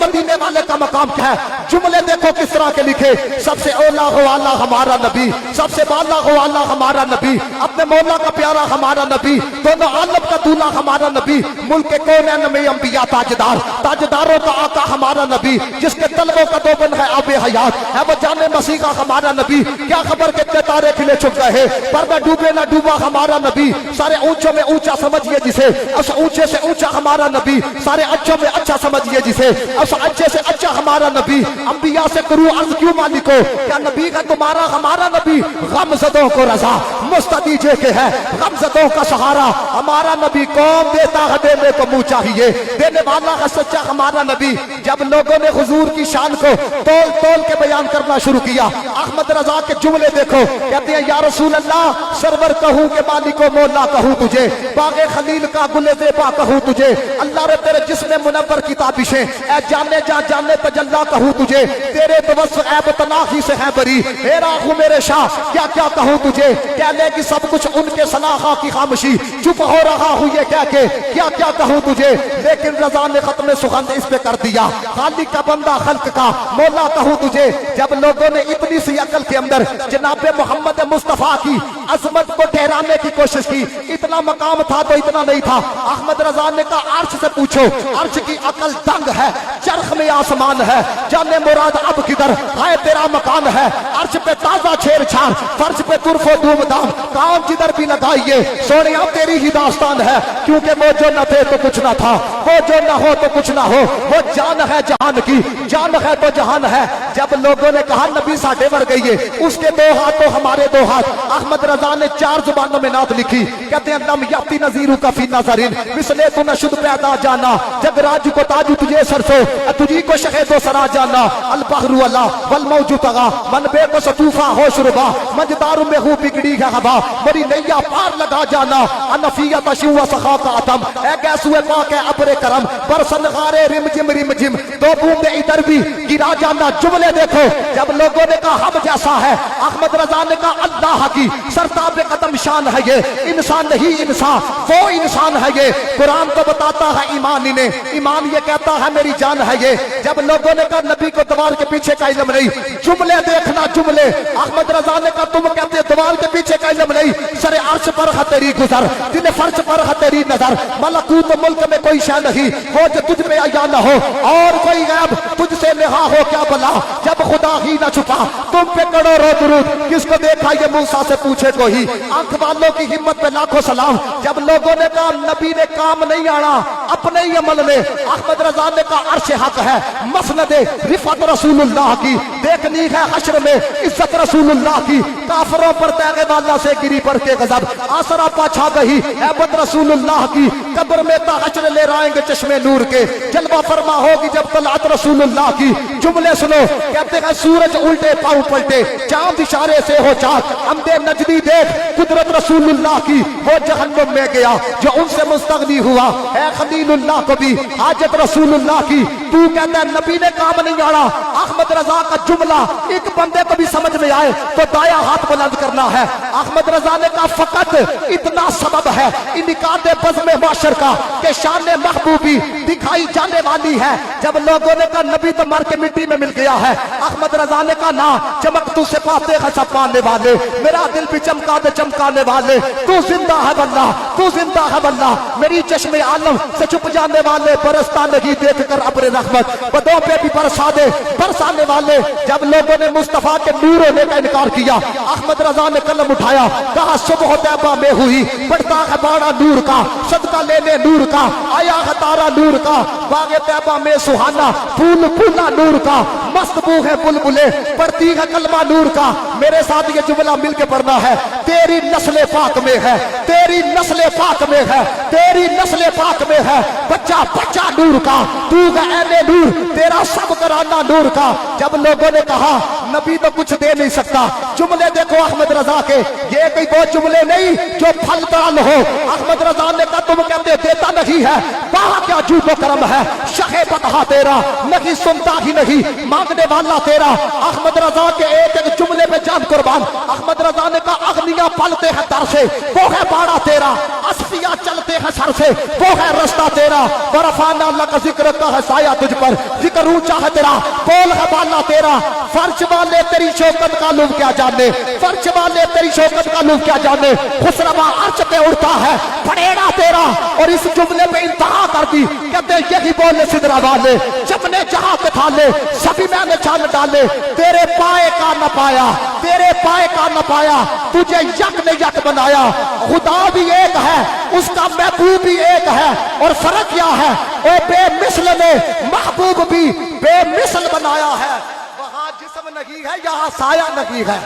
मदीने वाले का मकाम क्या है? जुमले देखो किस तरह के लिखे। सबसे औला हो आला हमारा नबी, सबसे बाला हो आला हमारा नबी, अपने मौला का प्यारा हमारा नबी, दोनों आलम का दूल्हा हमारा नबी, मुल्क कौनैन में अंबिया ताजदार, ताजदारों का आका हमारा नबी, जिसके तलवों का दोबन है आबे हयात, है वो जाने मसीह का हमारा नबी। क्या खबर कितने तारे खिले छुप गए, पर्दा डूबे ना डूबा हमारा नबी, सारे ऊंचों में ऊंचा समझिए जिसे, उस ऊंचे से ऊंचा हमारा नबी, सारे अच्छों में अच्छा समझिए जिसे, उस अच्छे से अच्छा हमारा नबी। अंबिया से करूं अर्ज क्यों मालिको, क्या नबी का तुम्हारा हमारा नबी गमज़दों को रजा मुस्तदीजे के है, गमज़दों का सहारा हमारा नबी। कौन देता है देने को मुंह चाहिए, देने वाला है सच्चा हमारा नबी। जब लोगों ने हुजूर की शान को तोल तोल के बयान करना शुरू किया, अहमद रजा के जुमले देखो। कहते हैं या रसूल अल्लाह, सरवर कहूं के मालिको मौला कहूं तुझे, बागे खलील का गुले ज़ेबा कहूं तुझे, अल्लाह रे तेरे जिस्म मुनव्वर की ताबिशें, ऐ जाने जा जाने तजल्ला कहूं तुझे, तेरे तवस्सु ऐब तनाही से है बरी, हेरा हूं मेरे शाह क्या क्या कहूं तुझे। कहने की सब कुछ उनके सलाहा की खामोशी, चुप हो रहा हूं ये कह के क्या क्या कहूं तुझे। लेकिन रजा ने खत्म सुगंध इस पे कर दिया, खालिक का बंदा खल्क का मौला कहूं तुझे। जब लोगों ने इतनी सी अकल के अंदर जनाब मोहम्मद मुस्तफा की अजमत को ठहराने की कोशिश की, इतना मकाम था तो इतना नहीं था। अहमद रजा ने कहा अर्श से पूछो, अर्श की अकल दंग है, चरख में आसमान है, जाने मुराद अब किधर है तेरा मकान है। अर्श पे ताजा छेड़छाड़, फर्श पे तुरफो धूमधाम, काम जिधर भी लगाइए सोनिया तेरी ही दास्तान है। क्योंकि वो जो न थे तो कुछ न था, वो जो न हो तो कुछ न हो, वो जान है जहान की, जान है तो जहान है। जब लोगों ने कहा नबी साढ़े मर गई है, उसके दो हाथ तो हमारे दो हाथ। अहमद रजा ने 4 जुबानों में नात लिखी। कहते हैं नम याती नजीरू का फी नजरिन मिसले तू न शुद्ध पैदा जाना, जग राज को ताजू तुझे सरसो तुझी को शहेदो सरा जाना। अल बहरु अला वल मौजू तगा मन बे को सतूफा हो शुरबा, मजदारू में हूँ बिगड़ी है हवा, मेरी नैया पार लगा जाना। अनफिया तशुआ सखा का आतम ए गैसुए पाक है अबरे करम, बरसन गारे रिम जिम दो बूंदे इधर भी गिरा जाना। जुमले देखो। जब लोगों ने कहा हम जैसा है, अहमद रजा ने कहा अल्लाह की सरताब कदम शान है ये, इंसान नहीं इंसान वो इंसान है ये। कुरान तो बताता है ईमान इन्हें, ईमान ये कहता है मेरी जान है ये। जब लोगों ने कहा नबी को दीवार के पीछे का इल्म नहीं, जुमले देखना जुमले। अहमद रजा ने कहा तुम कहते दीवार के पीछे का इल्म नहीं, सरे अर्श पर है तेरी गुजर, दिल फर्श पर है तेरी नजर, मलकूत मुल्क में कोई शय नहीं हो जो तुझ पे या न हो, और कोई गैब तुझसे नेहा हो क्या भला, जब खुदा ही न छुपा तुम पे करोड़ों दुरूद, किसको देखा ये मूसा से पूछे कोई। आंख वालों की हिम्मत पे लाखों सलाम। जब लोगों ने कहा नबी ने काम नहीं आना अपने ही अमल ने, अहमद रजा ने कहा अर्श हक है, मसनद रिफत रसूलुल्लाह की, देखनी है हश्र में इज्जत रसूलुल्लाह की। काफरों पर तैगे वाला से गिरी पर के गजब, आसरा पाछा गई ऐबत रसूलुल्लाह की। कब्र में ताहश्र ले आएंगे चश्मे नूर के, जलवा फरमा होगी जब तलात रसूलुल्लाह की। जुमले सुनो। कहते हैं सूरज उल्टे पांव पलटे, चांद इशारे से हो चाक, हमदे नजदी देख कुदरत रसूलुल्लाह की। वो जहन्नुम में गया जो उनसे मुस्तगनी हुआ, है खलीलुल्लाह को भी हाजत रसूलुल्लाह की। तू कहता है नबी ने काम नहीं आना। अहमद रजा का जुमला एक बंदे को भी समझ में आए तो दाया हाथ बुलंद करना है। अहमद रजा ने कहा फकत इतना सबब है इनकादे बज़्म माशर का कि शान महबूबी दिखाई जाने वाली है। जब लोगों ने कहा नबी तो मर के मिट्टी में मिल गया है, अहमद रजा ने कहा ना, चमक तू से पाते हैं सब पाने वाले, मेरा दिल भी चमका दे चमकाने वाले। तू जिंदा है बल्ला, तू जिंदा है बल्ला, मेरी चश्मे आलम से छुप जाने वाले, बरसता नहीं देख कर अब्र रहमत, बदों पे भी बरसा दे बरसाने वाले। जब लोगों ने मुस्तफा के नूर होने का इनकार किया, अहमद रजा ने कलम उठाया, कहा सुबह तैबा में हुई पड़ता है बाड़ा नूर का, सदका लेने नूर का, आया है तारा नूर का, बागे तैबा में सुहाना फूल फूला नूर का, मस्त बू है बुलबुले पड़ती है कलमा नूर का। मेरे साथ ये जुमला मिलके पढ़ना है। तेरी नस्ल पाक में है, तेरी नस्ल पाक में है, तेरी नस्ल पाक में है, बच्चा बच्चा नूर का, तू है नूर, तेरा सब कराना नूर का। जब लोगों ने कहा नबी तो कुछ दे नहीं सकता, जुमले देखो अहमद रजा के, ये कोई वो जुमले नहीं जो फलदान हो। अहमद रजा ने कहा तुम कहते देता नहीं है, वहां क्या जूबो करम है, शहे बता तेरा नहीं सुनता ही नहीं, मांगने वाला तेरा। अहमद रजा के एक एक जुमले में जान कुर्बान। अहमद रजा ने कहा अग्निया पलते हैं दर से, वो है बाड़ा तेरा, असफिया चलते हैं सर से, वो है रास्ता तेरा। वरफाना लक जिक्र का है साया तुझ पर, जिक्र ऊंचा है तेरा, बोल है बाला तेरा। फर्ज वाले तेरी शौकत का लुभ क्या जाने, फर्ज वाले तेरी शौकत का लुभ क्या जाने। खुसरवा अर्श पे उड़ता है पड़ेड़ा तेरा। और इस जुमले पे इंतहा कर दी, कहते यही बोले सिदरा वाले, जब ने जहां पे थाले सभी मैंने छान डाले। तेरे पाए का न पाया, तेरे पाए का न पाया, तुझे यक ने यक बनाया। खुदा भी एक है, उसका महबूब भी एक है, और फर्क क्या है, ओ बेमिसल ने महबूब भी बेमिसल बनाया है। वहां जिस्म नहीं है, यहाँ साया नहीं है।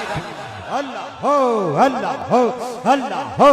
अल्लाह हो, अल्लाह हो, अल्लाह हो।